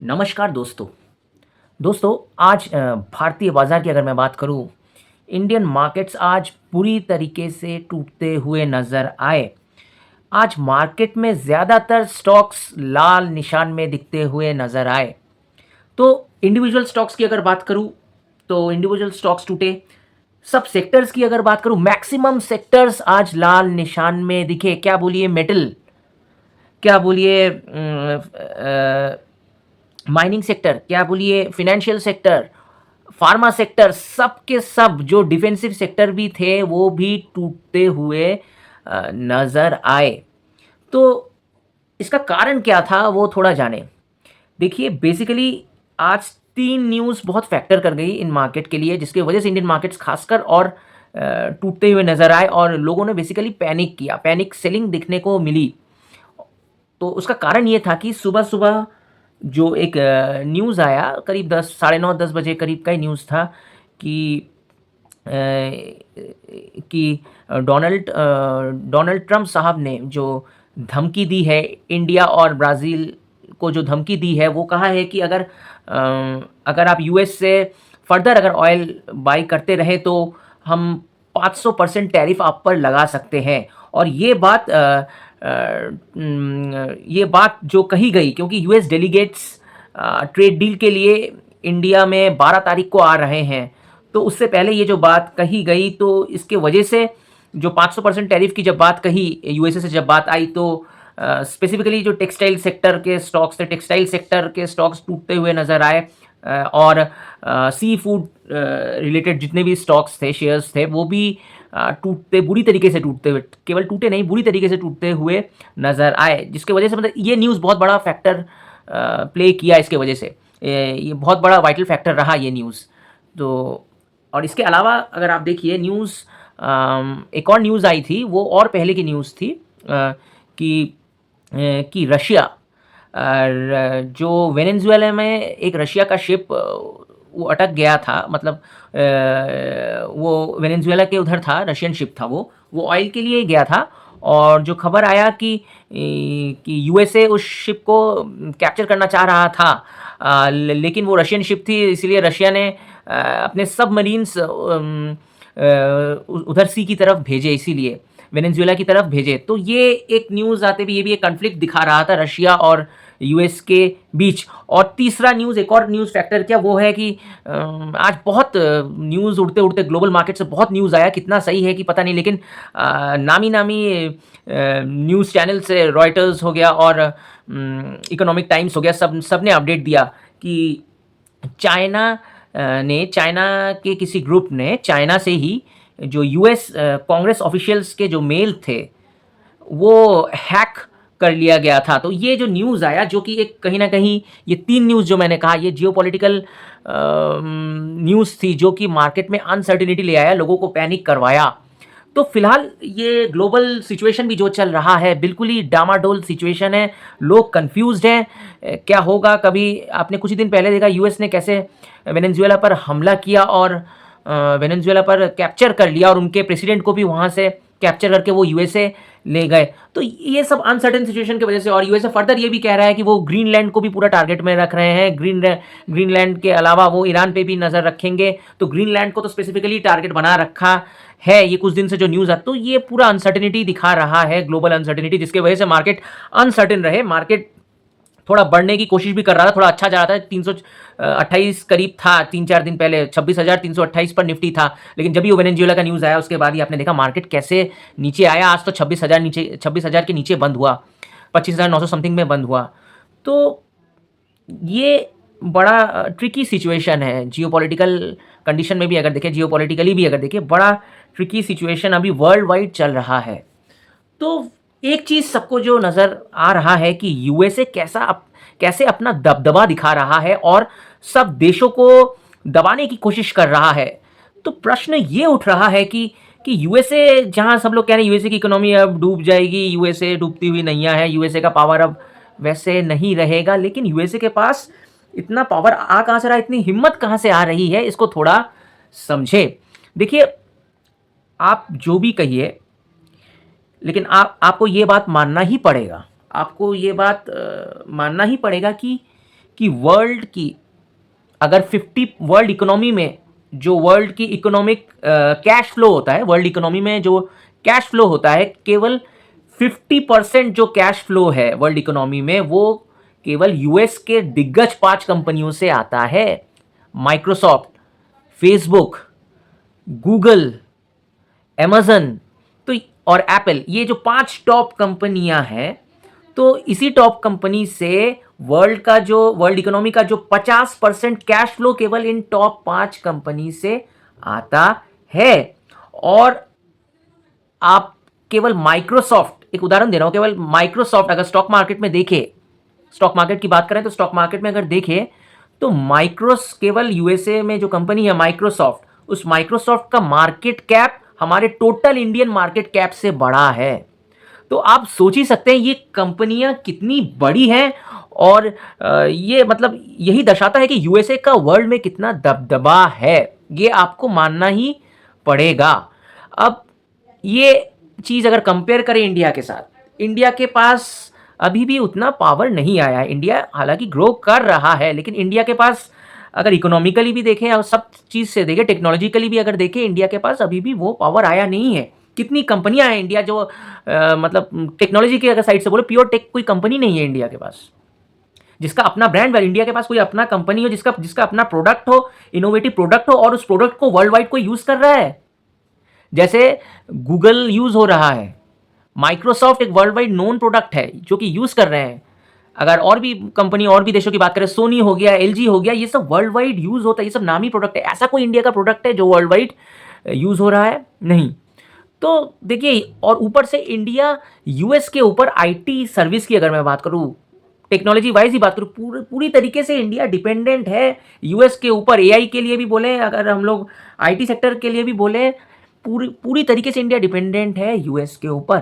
नमस्कार दोस्तों। दोस्तों आज भारतीय बाज़ार की अगर मैं बात करूँ, इंडियन मार्केट्स आज पूरी तरीके से टूटते हुए नज़र आए। आज मार्केट में ज़्यादातर स्टॉक्स लाल निशान में दिखते हुए नज़र आए। तो इंडिविजुअल स्टॉक्स की अगर बात करूँ, तो इंडिविजुअल स्टॉक्स टूटे। सब सेक्टर्स की अगर बात करूँ, मैक्सिमम सेक्टर्स आज लाल निशान में दिखे। क्या बोलिए मेटल, क्या बोलिए माइनिंग सेक्टर, क्या बोलिए फाइनेंशियल सेक्टर, फार्मा सेक्टर, सब के सब जो डिफेंसिव सेक्टर भी थे वो भी टूटते हुए नज़र आए। तो इसका कारण क्या था वो थोड़ा जानें। देखिए बेसिकली आज 3 न्यूज़ बहुत फैक्टर कर गई इन मार्केट के लिए, जिसकी वजह से इंडियन मार्केट्स खासकर और टूटते हुए नज़र आए और लोगों ने बेसिकली पैनिक किया, पैनिक सेलिंग दिखने को मिली। तो उसका कारण ये था कि सुबह-सुबह जो एक न्यूज़ आया, करीब 10 साढ़े 9 10 बजे करीब का ही न्यूज़ था कि अ, कि डोनाल्ड ट्रम्प साहब ने जो धमकी दी है इंडिया और ब्राज़ील को, जो धमकी दी है वो कहा है कि अगर आप यूएस से फर्दर अगर ऑयल बाय करते रहे तो हम 500% टैरिफ आप पर लगा सकते हैं। और ये बात जो कही गई, क्योंकि यूएस डेलीगेट्स ट्रेड डील के लिए इंडिया में 12 तारीख को आ रहे हैं, तो उससे पहले ये जो बात कही गई, तो इसके वजह से जो 500% टैरिफ की जब बात कही यूएसए से जब बात आई, तो स्पेसिफिकली जो टेक्सटाइल सेक्टर के स्टॉक्स थे, टेक्सटाइल सेक्टर के स्टॉक्स टूटते हुए नज़र आए। और सी फूड रिलेटेड जितने भी स्टॉक्स थे, शेयर्स थे, वो भी टूटते बुरी तरीके से टूटते हुए, केवल टूटे नहीं बुरी तरीके से टूटते हुए नज़र आए, जिसकी वजह से मतलब ये न्यूज़ बहुत बड़ा फैक्टर प्ले किया इसके वजह से। ये बहुत बड़ा वाइटल फैक्टर रहा ये न्यूज़। तो और इसके अलावा अगर आप देखिए न्यूज़, एक और न्यूज़ आई थी, वो और पहले की न्यूज़ थी कि रशिया जो वेनेजुएला में एक रशिया का शिप वो अटक गया था, मतलब वो वेनेजुएला के उधर था, रशियन शिप था वो ऑयल के लिए गया था। और जो खबर आया कि यूएसए उस शिप को कैप्चर करना चाह रहा था, लेकिन वो रशियन शिप थी, इसलिए रशिया ने अपने सबमरीन्स उधर सी की तरफ भेजे, इसीलिए वेनेजुएला की तरफ भेजे। तो ये एक न्यूज़ आते भी, ये भी एक कॉन्फ्लिक्ट दिखा रहा था रशिया और यूएस के बीच। और तीसरा न्यूज़, एक और न्यूज़ फैक्टर क्या, वो है कि आज बहुत न्यूज़ उड़ते उड़ते ग्लोबल मार्केट से बहुत न्यूज़ आया, कितना सही है कि पता नहीं, लेकिन नामी नामी न्यूज़ चैनल से रॉयटर्स हो गया और इकोनॉमिक टाइम्स हो गया, सब ने अपडेट दिया कि चाइना के किसी ग्रुप ने चाइना से ही जो यूएस कांग्रेस ऑफिशियल्स के जो मेल थे वो हैक कर लिया गया था। तो ये जो न्यूज़ आया, जो कि एक कहीं ना कहीं, ये 3 न्यूज़ जो मैंने कहा, ये जियोपॉलिटिकल न्यूज़ थी, जो कि मार्केट में अनसर्टिनिटी ले आया, लोगों को पैनिक करवाया। तो फिलहाल ये ग्लोबल सिचुएशन भी जो चल रहा है, बिल्कुल ही डामाडोल सिचुएशन है, लोग कंफ्यूज्ड हैं। क्या होगा, कभी आपने कुछ ही दिन पहले देखा यूएस ने कैसे वेनेजुएला पर हमला किया और वेनेजुएला पर कैप्चर कर लिया और उनके प्रेसिडेंट को भी वहाँ से कैप्चर करके वो यूएसए ले गए। तो ये सब अनसर्टेन सिचुएशन की वजह से, और यूएसए फर्दर ये भी कह रहा है कि वो ग्रीनलैंड को भी पूरा टारगेट में रख रहे हैं। ग्रीनलैंड के अलावा वो ईरान पे भी नज़र रखेंगे। तो ग्रीनलैंड को तो स्पेसिफिकली टारगेट बना रखा है, ये कुछ दिन से जो न्यूज़ आता, तो ये पूरा अनसर्टेनिटी दिखा रहा है, ग्लोबल अनसर्टेनिटी, जिसकी वजह से मार्केट अनसर्टेन रहे। मार्केट थोड़ा बढ़ने की कोशिश भी कर रहा था, थोड़ा अच्छा जा रहा था, 328 करीब था 3-4 दिन पहले, 26,328 पर निफ्टी था। लेकिन जब भी वो वेनेजुएला का न्यूज़ आया, उसके बाद ही आपने देखा मार्केट कैसे नीचे आया। आज तो 26,000 के नीचे बंद हुआ, 25,900 समथिंग में बंद हुआ। तो ये बड़ा ट्रिकी सिचुएशन है, जियोपॉलिटिकल कंडीशन में भी अगर देखें, जियोपॉलिटिकली भी अगर देखें, बड़ा ट्रिकी सिचुएशन अभी वर्ल्ड वाइड चल रहा है। तो एक चीज़ सबको जो नज़र आ रहा है कि यूएसए कैसे अपना दबदबा दिखा रहा है और सब देशों को दबाने की कोशिश कर रहा है। तो प्रश्न ये उठ रहा है कि यूएसए, जहाँ सब लोग कह रहे हैं यूएसए की इकोनॉमी अब डूब जाएगी, यूएसए डूबती हुई नैया है, यूएसए का पावर अब वैसे नहीं रहेगा, लेकिन यूएसए के पास इतना पावर आ कहाँ से रहा है, इतनी हिम्मत कहाँ से आ रही है, इसको थोड़ा समझे। देखिए, आप जो भी कहिए, लेकिन आपको ये बात मानना ही पड़ेगा, आपको ये बात मानना ही पड़ेगा कि कि वर्ल्ड की अगर 50 वर्ल्ड इकोनॉमी में जो वर्ल्ड की इकोनॉमिक कैश फ्लो होता है, वर्ल्ड इकोनॉमी में जो कैश फ्लो होता है, केवल 50% जो कैश फ्लो है वर्ल्ड इकोनॉमी में वो केवल यूएस के दिग्गज 5 कंपनियों से आता है। माइक्रोसॉफ्ट, फेसबुक, गूगल, अमेजन तो और एप्पल, ये जो 5 टॉप कंपनियां हैं, तो इसी टॉप कंपनी से वर्ल्ड इकोनॉमी का जो 50% कैश फ्लो केवल इन टॉप 5 कंपनी से आता है। और आप केवल माइक्रोसॉफ्ट, एक उदाहरण दे रहा हूं, केवल माइक्रोसॉफ्ट अगर स्टॉक मार्केट में देखे, स्टॉक मार्केट की बात करें तो स्टॉक मार्केट में अगर देखें तो माइक्रोस केवल यूएसए में जो कंपनी है माइक्रोसॉफ्ट, उस माइक्रोसॉफ्ट का मार्केट कैप हमारे टोटल इंडियन मार्केट कैप से बड़ा है। तो आप सोच ही सकते हैं ये कंपनियां कितनी बड़ी हैं। और ये मतलब यही दर्शाता है कि यूएसए का वर्ल्ड में कितना दबदबा है, ये आपको मानना ही पड़ेगा। अब ये चीज़ अगर कंपेयर करें इंडिया के साथ, इंडिया के पास अभी भी उतना पावर नहीं आया है। इंडिया हालांकि ग्रो कर रहा है, लेकिन इंडिया के पास अगर इकोनॉमिकली भी देखें और सब चीज़ से देखें, टेक्नोलॉजिकली भी अगर देखें, इंडिया के पास अभी भी वो पावर आया नहीं है। कितनी कंपनियां हैं इंडिया जो मतलब टेक्नोलॉजी की अगर साइड से बोले, प्योर टेक कोई कंपनी नहीं है इंडिया के पास जिसका अपना ब्रांड है, इंडिया के पास कोई अपना कंपनी हो जिसका अपना प्रोडक्ट हो, इनोवेटिव प्रोडक्ट हो और उस प्रोडक्ट को वर्ल्ड वाइड कोई यूज कर रहा है। जैसे गूगल यूज हो रहा है, माइक्रोसॉफ्ट एक वर्ल्ड वाइड नोन प्रोडक्ट है जो कि यूज कर रहे हैं। अगर और भी कंपनी और भी देशों की बात करें, सोनी हो गया, एलजी हो गया, ये सब वर्ल्ड वाइड यूज होता है, ये सब नामी प्रोडक्ट है। ऐसा कोई इंडिया का प्रोडक्ट है जो वर्ल्ड वाइड यूज हो रहा है? नहीं। तो देखिए, और ऊपर से इंडिया यूएस के ऊपर आईटी सर्विस की अगर मैं बात करूं, टेक्नोलॉजी वाइज ही बात करूं, पूरी तरीके से इंडिया डिपेंडेंट है यूएस के ऊपर। एआई के लिए भी बोले, अगर हम लोग आईटी सेक्टर के लिए भी बोले, पूरी तरीके से इंडिया डिपेंडेंट है यूएस के ऊपर।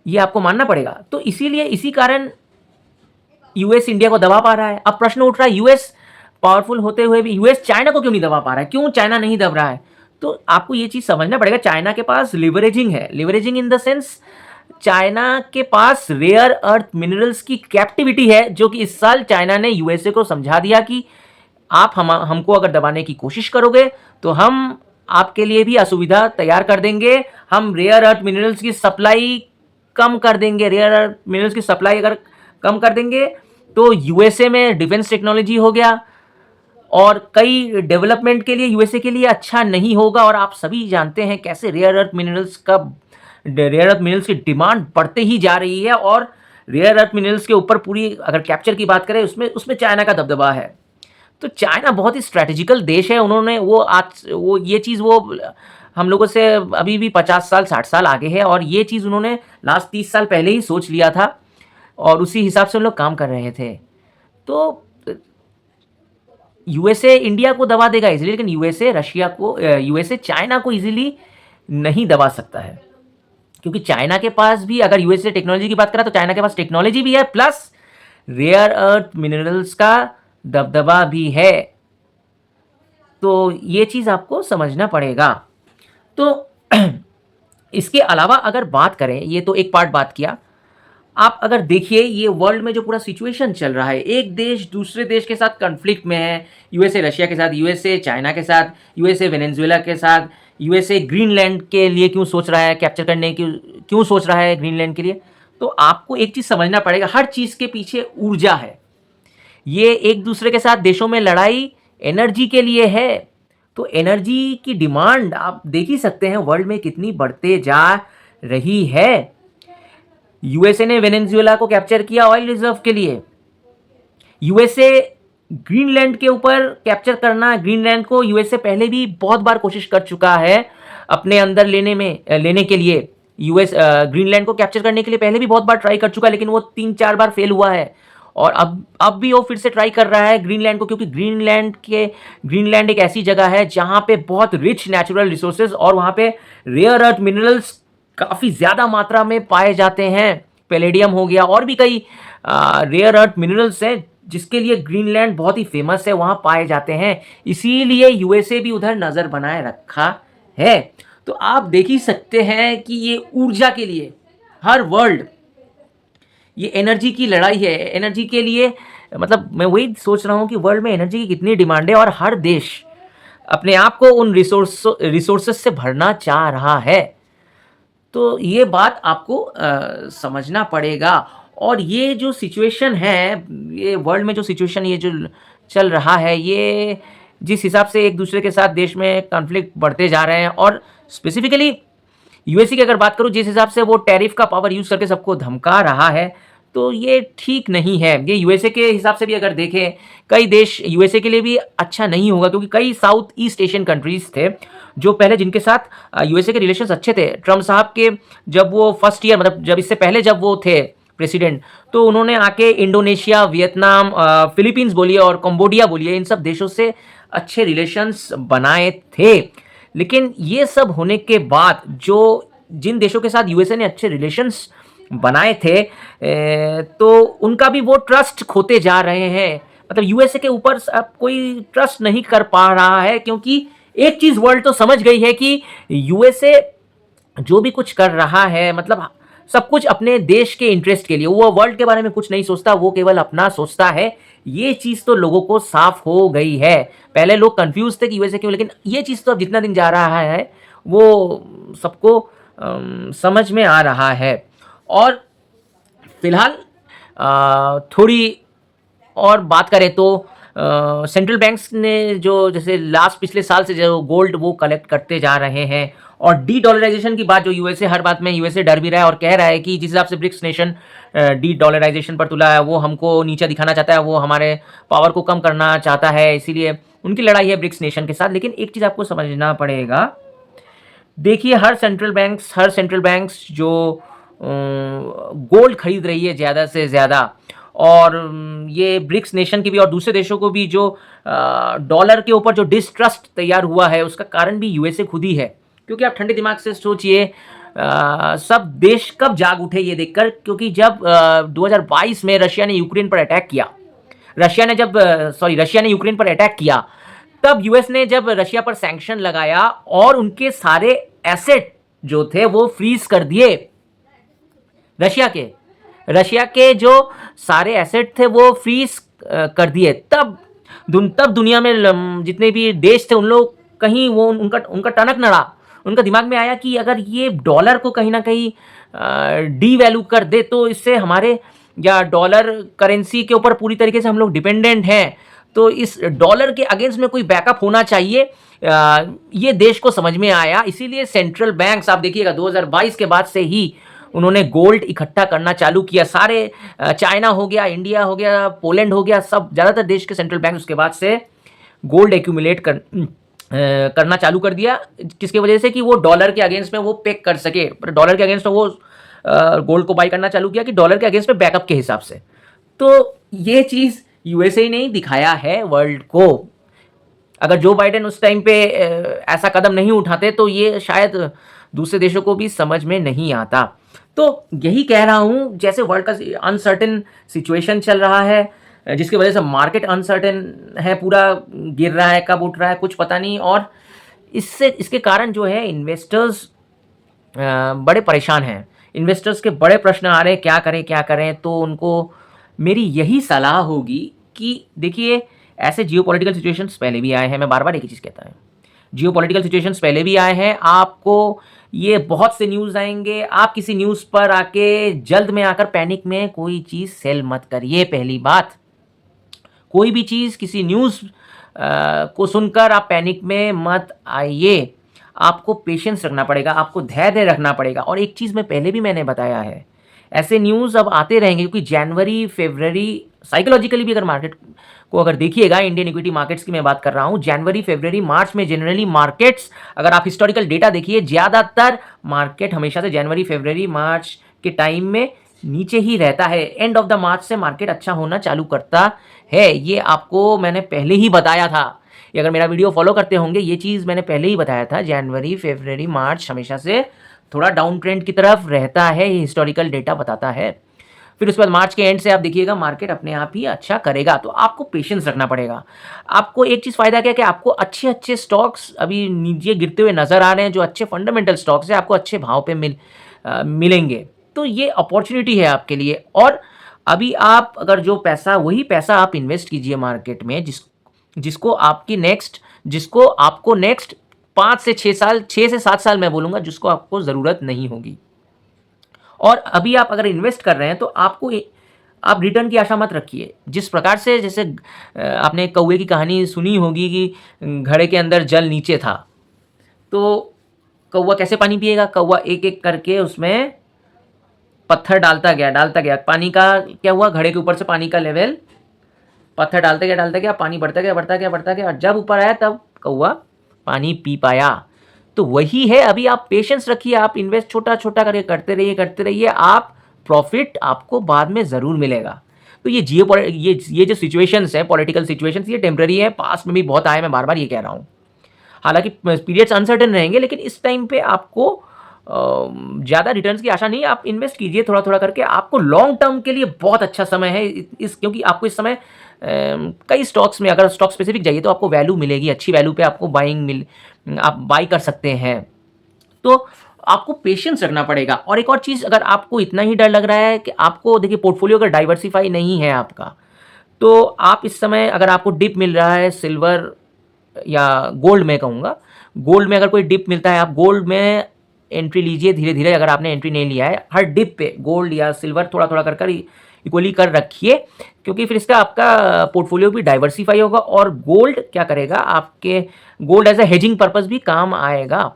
ये आपको मानना पड़ेगा। तो इसीलिए इसी कारण यूएस इंडिया को दबा पा रहा है। अब प्रश्न उठ रहा है, यूएस पावरफुल होते हुए भी यूएस चाइना को क्यों नहीं दबा पा रहा है? क्यों चाइना नहीं दब रहा है? तो आपको ये चीज समझना पड़ेगा, चाइना के पास लिवरेजिंग है। Leveraging in the sense, China के पास रेयर अर्थ मिनरल्स की कैप्टिविटी है, जो कि इस साल चाइना ने यूएसए को समझा दिया कि आप हमको अगर दबाने की कोशिश करोगे तो हम आपके लिए भी असुविधा तैयार कर देंगे। हम रेयर अर्थ मिनरल्स की सप्लाई कम कर देंगे। रेयर अर्थ मिनरल्स की सप्लाई अगर कम कर देंगे तो यूएसए में डिफेंस टेक्नोलॉजी हो गया और कई डेवलपमेंट के लिए यूएसए के लिए अच्छा नहीं होगा। और आप सभी जानते हैं कैसे रेयर अर्थ मिनरल्स की डिमांड बढ़ते ही जा रही है। और रेयर अर्थ मिनरल्स के ऊपर पूरी अगर कैप्चर की बात करें, उसमें चाइना का दबदबा है। तो चाइना बहुत ही स्ट्रैटेजिकल देश है। उन्होंने वो ये चीज़ वो हम लोगों से अभी भी 50 साल 60 साल आगे है, और ये चीज़ उन्होंने लास्ट 30 साल पहले ही सोच लिया था और उसी हिसाब से उन लोग काम कर रहे थे। तो यूएसए इंडिया को दबा देगा इजीली, लेकिन यूएसए चाइना को इजीली नहीं दबा सकता है, क्योंकि चाइना के पास भी, अगर यूएसए टेक्नोलॉजी की बात करें तो चाइना के पास टेक्नोलॉजी भी है, प्लस रेयर अर्थ मिनरल्स का दबदबा भी है। तो ये चीज़ आपको समझना पड़ेगा। तो इसके अलावा अगर बात करें, ये तो एक पार्ट बात किया, आप अगर देखिए ये वर्ल्ड में जो पूरा सिचुएशन चल रहा है, एक देश दूसरे देश के साथ कॉन्फ्लिक्ट में है। यूएसए रशिया के साथ, यूएसए चाइना के साथ, यूएसए वेनेजुएला के साथ, यूएसए ग्रीनलैंड के लिए क्यों सोच रहा है, कैप्चर करने की क्यों सोच रहा है ग्रीनलैंड के लिए। तो आपको एक चीज़ समझना पड़ेगा, हर चीज़ के पीछे ऊर्जा है। ये एक दूसरे के साथ देशों में लड़ाई एनर्जी के लिए है। तो एनर्जी की डिमांड आप देख ही सकते हैं वर्ल्ड में कितनी बढ़ते जा रही है। यूएसए ने वेनेजुएला को कैप्चर किया ऑयल रिजर्व के लिए। यूएसए ग्रीनलैंड के ऊपर कैप्चर करना, ग्रीनलैंड को यूएसए पहले भी बहुत बार कोशिश कर चुका है अपने अंदर लेने के लिए। ग्रीनलैंड को कैप्चर करने के लिए पहले भी बहुत बार ट्राई कर चुका है, लेकिन वो 3-4 बार फेल हुआ है। और अब भी वो फिर से ट्राई कर रहा है ग्रीनलैंड को, क्योंकि ग्रीनलैंड एक ऐसी जगह है जहां पे बहुत रिच नेचुरल रिसोर्सेज और वहां पे रेयर अर्थ मिनरल्स काफ़ी ज़्यादा मात्रा में पाए जाते हैं। पैलेडियम हो गया और भी कई रेयर अर्थ मिनरल्स हैं जिसके लिए ग्रीनलैंड बहुत ही फेमस है, वहाँ पाए जाते हैं। इसीलिए यूएसए भी उधर नज़र बनाए रखा है। तो आप देख ही सकते हैं कि ये ऊर्जा के लिए हर वर्ल्ड, ये एनर्जी की लड़ाई है। एनर्जी के लिए मतलब मैं वही सोच रहा हूँ कि वर्ल्ड में एनर्जी की कितनी डिमांड है और हर देश अपने आप को उन रिसोर्सेस से भरना चाह रहा है। तो ये बात आपको समझना पड़ेगा। और ये जो सिचुएशन है, ये वर्ल्ड में जो सिचुएशन ये जो चल रहा है, ये जिस हिसाब से एक दूसरे के साथ देश में कॉन्फ्लिक्ट बढ़ते जा रहे हैं, और स्पेसिफिकली यूएसए की अगर बात करूँ, जिस हिसाब से वो टैरिफ का पावर यूज़ करके सबको धमका रहा है, तो ये ठीक नहीं है। ये यूएसए के हिसाब से भी अगर देखें, कई देश यूएसए के लिए भी अच्छा नहीं होगा, क्योंकि कई साउथ ईस्ट एशियन कंट्रीज़ थे जो पहले जिनके साथ यूएसए के रिलेशंस अच्छे थे। ट्रम्प साहब के जब वो फर्स्ट ईयर, मतलब जब इससे पहले जब वो थे प्रेसिडेंट, तो उन्होंने आके इंडोनेशिया, वियतनाम, फिलीपींस बोलिए और कंबोडिया बोलिए, इन सब देशों से अच्छे रिलेशंस बनाए थे। लेकिन ये सब होने के बाद जो जिन देशों के साथ यूएसए ने अच्छे रिलेशंस बनाए थे, तो उनका भी वो ट्रस्ट खोते जा रहे हैं। मतलब यूएसए के ऊपर अब कोई ट्रस्ट नहीं कर पा रहा है, क्योंकि एक चीज वर्ल्ड तो समझ गई है कि यूएसए जो भी कुछ कर रहा है, मतलब सब कुछ अपने देश के इंटरेस्ट के लिए, वो वर्ल्ड के बारे में कुछ नहीं सोचता, वो केवल अपना सोचता है। ये चीज तो लोगों को साफ हो गई है। पहले लोग कंफ्यूज थे कि यूएसए क्यों, लेकिन ये चीज तो अब जितना दिन जा रहा है वो सबको समझ में आ रहा है। और फिलहाल थोड़ी और बात करें तो सेंट्रल बैंक्स ने जो जैसे लास्ट पिछले साल से जो गोल्ड वो कलेक्ट करते जा रहे हैं, और डी डॉलराइजेशन की बात जो यूएसए हर बात में यूएसए डर भी रहा है और कह रहा है कि जिस हिसाब से ब्रिक्स नेशन डी डॉलराइजेशन पर तुला है, वो हमको नीचा दिखाना चाहता है, वो हमारे पावर को कम करना चाहता है, इसीलिए उनकी लड़ाई है ब्रिक्स नेशन के साथ। लेकिन एक चीज़ आपको समझना पड़ेगा, देखिए हर सेंट्रल बैंक्स जो गोल्ड खरीद रही है ज़्यादा से ज़्यादा, और ये ब्रिक्स नेशन की भी और दूसरे देशों को भी जो डॉलर के ऊपर जो डिस्ट्रस्ट तैयार हुआ है, उसका कारण भी यूएसए खुद ही है। क्योंकि आप ठंडे दिमाग से सोचिए, सब देश कब जाग उठे ये देखकर, क्योंकि जब 2022 में रशिया ने यूक्रेन पर अटैक किया, रशिया ने यूक्रेन पर अटैक किया, तब यूएस ने जब रशिया पर सैंक्शन लगाया और उनके सारे एसेट जो थे वो फ्रीज कर दिए। रशिया के जो सारे एसेट थे वो फ्रीज कर दिए। तब दुनिया में जितने भी देश थे, उन लोग कहीं वो उनका टनक न रहा। उनका दिमाग में आया कि अगर ये डॉलर को कहीं ना कहीं डी वैल्यू कर दे, तो इससे हमारे या डॉलर करेंसी के ऊपर पूरी तरीके से हम लोग डिपेंडेंट हैं, तो इस डॉलर के अगेंस्ट में कोई बैकअप होना चाहिए। ये देश को समझ में आया। इसीलिए सेंट्रल बैंक्स, आप देखिएगा 2022 के बाद से ही उन्होंने गोल्ड इकट्ठा करना चालू किया। सारे चाइना हो गया, इंडिया हो गया, पोलैंड हो गया, सब ज़्यादातर देश के सेंट्रल बैंक उसके बाद से गोल्ड एक्यूमुलेट करना चालू कर दिया। किसके वजह से कि वो डॉलर के अगेंस्ट में वो पेक कर सके, पर डॉलर के अगेंस्ट में वो गोल्ड को बाई करना चालू किया कि डॉलर के अगेंस्ट में बैकअप के हिसाब से। तो ये चीज़ यूएसए ने ही दिखाया है वर्ल्ड को। अगर जो बाइडेन उस टाइम पे ऐसा कदम नहीं उठाते, तो ये शायद दूसरे देशों को भी समझ में नहीं आता। तो यही कह रहा हूँ, जैसे वर्ल्ड का अनसर्टेन सिचुएशन चल रहा है, जिसकी वजह से मार्केट अनसर्टेन है, पूरा गिर रहा है, कब उठ रहा है कुछ पता नहीं, और इसके कारण जो है इन्वेस्टर्स बड़े परेशान हैं। इन्वेस्टर्स के बड़े प्रश्न आ रहे हैं, क्या करें। तो उनको मेरी यही सलाह होगी कि देखिए, ऐसे जियोपॉलिटिकल सिचुएशंस पहले भी आए हैं। मैं बार बार एक ही चीज़ कहता हूँ, जियोपॉलिटिकल सिचुएशंस पहले भी आए हैं। आपको ये बहुत से न्यूज़ आएंगे, आप किसी न्यूज़ पर आके जल्द में आकर पैनिक में कोई चीज़ सेल मत करिए। पहली बात, कोई भी चीज़ किसी न्यूज़ को सुनकर आप पैनिक में मत आइए। आपको पेशेंस रखना पड़ेगा, आपको धैर्य रखना पड़ेगा। और एक चीज़ मैं पहले भी मैंने बताया है, ऐसे न्यूज़ अब आते रहेंगे, क्योंकि जनवरी फरवरी साइकोलॉजिकली भी अगर मार्केट को अगर देखिएगा, इंडियन इक्विटी मार्केट्स की मैं बात कर रहा हूँ, जनवरी फरवरी मार्च में जनरली मार्केट्स, अगर आप हिस्टोरिकल डेटा देखिए, ज़्यादातर मार्केट हमेशा से जनवरी फरवरी मार्च के टाइम में नीचे ही रहता है। एंड ऑफ द मार्च से मार्केट अच्छा होना चालू करता है। ये आपको मैंने पहले ही बताया था। ये अगर मेरा वीडियो फॉलो करते होंगे, ये चीज़ मैंने पहले ही बताया था। जनवरी फरवरी मार्च हमेशा से थोड़ा डाउन ट्रेंड की तरफ रहता है, ये हिस्टोरिकल डेटा बताता है। फिर उसके बाद मार्च के एंड से आप देखिएगा मार्केट अपने आप ही अच्छा करेगा। तो आपको पेशेंस रखना पड़ेगा। आपको एक चीज़ फ़ायदा क्या है कि आपको अच्छे स्टॉक्स अभी नीचे गिरते हुए नज़र आ रहे हैं, जो अच्छे फंडामेंटल स्टॉक्स हैं, आपको अच्छे भाव पे मिलेंगे। तो ये अपॉर्चुनिटी है आपके लिए। और अभी आप अगर जो पैसा वही पैसा आप इन्वेस्ट कीजिए मार्केट में जिसको आपको नेक्स्ट 5 से 6 साल 6 से 7 साल मैं बोलूँगा जिसको आपको ज़रूरत नहीं होगी। और अभी आप अगर इन्वेस्ट कर रहे हैं तो आप रिटर्न की आशा मत रखिए। जिस प्रकार से जैसे आपने कौवे की कहानी सुनी होगी कि घड़े के अंदर जल नीचे था, तो कौवा कैसे पानी पिएगा? कौवा एक-एक करके उसमें पत्थर डालता गया। पानी का क्या हुआ? घड़े के ऊपर से पानी का लेवल पत्थर डालते गया, पानी बढ़ता गया और जब ऊपर आया तब कौवा पानी पी पाया। तो वही है, अभी आप पेशेंस रखिए, आप इन्वेस्ट छोटा-छोटा करके करते रहिए, आप प्रॉफिट आपको बाद में ज़रूर मिलेगा। तो ये जो सिचुएशंस हैं, पॉलिटिकल सिचुएशंस, ये टेम्परेरी है, पास्ट में भी बहुत आए, मैं बार-बार ये कह रहा हूँ। हालाँकि पीरियड्स अनसर्टेन रहेंगे, लेकिन इस टाइम पे आपको ज़्यादा रिटर्न्स की आशा नहीं है। आप इन्वेस्ट कीजिए थोड़ा-थोड़ा करके, आपको लॉन्ग टर्म के लिए बहुत अच्छा समय है क्योंकि आपको इस समय कई स्टॉक्स में अगर स्टॉक स्पेसिफिक जाइए तो आपको वैल्यू मिलेगी, अच्छी वैल्यू पे आपको आप बाई कर सकते हैं। तो आपको पेशेंस रखना पड़ेगा। और एक और चीज़, अगर आपको इतना ही डर लग रहा है कि आपको देखिए पोर्टफोलियो अगर डाइवर्सिफाई नहीं है आपका, तो आप इस समय अगर आपको डिप मिल रहा है सिल्वर या गोल्ड में कहूँगा, गोल्ड में अगर कोई डिप मिलता है, आप गोल्ड में एंट्री लीजिए धीरे-धीरे। अगर आपने एंट्री नहीं लिया है, हर डिप पे गोल्ड या सिल्वर थोड़ा-थोड़ा कर इक्वली कर रखिए, क्योंकि फिर इसका आपका पोर्टफोलियो भी डाइवर्सिफाई होगा और गोल्ड क्या करेगा, आपके gold as a hedging purpose भी काम आएगा।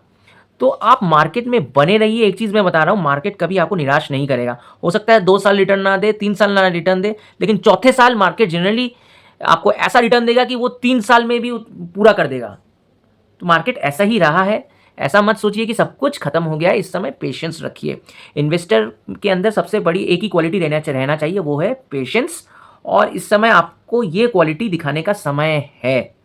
तो आप मार्केट में बने रहिए। एक चीज़ मैं बता रहा हूँ, मार्केट कभी आपको निराश नहीं करेगा। हो सकता है 2 साल रिटर्न ना दे, 3 साल ना रिटर्न दे, लेकिन चौथे साल मार्केट जनरली आपको ऐसा रिटर्न देगा कि वो 3 साल में भी पूरा कर देगा। तो मार्केट ऐसा ही रहा है। ऐसा मत सोचिए कि सब कुछ खत्म हो गया है, इस समय पेशेंस रखिए। इन्वेस्टर के अंदर सबसे बड़ी एक ही क्वालिटी रहना चाहिए, वो है पेशेंस। और इस समय आपको ये क्वालिटी दिखाने का समय है।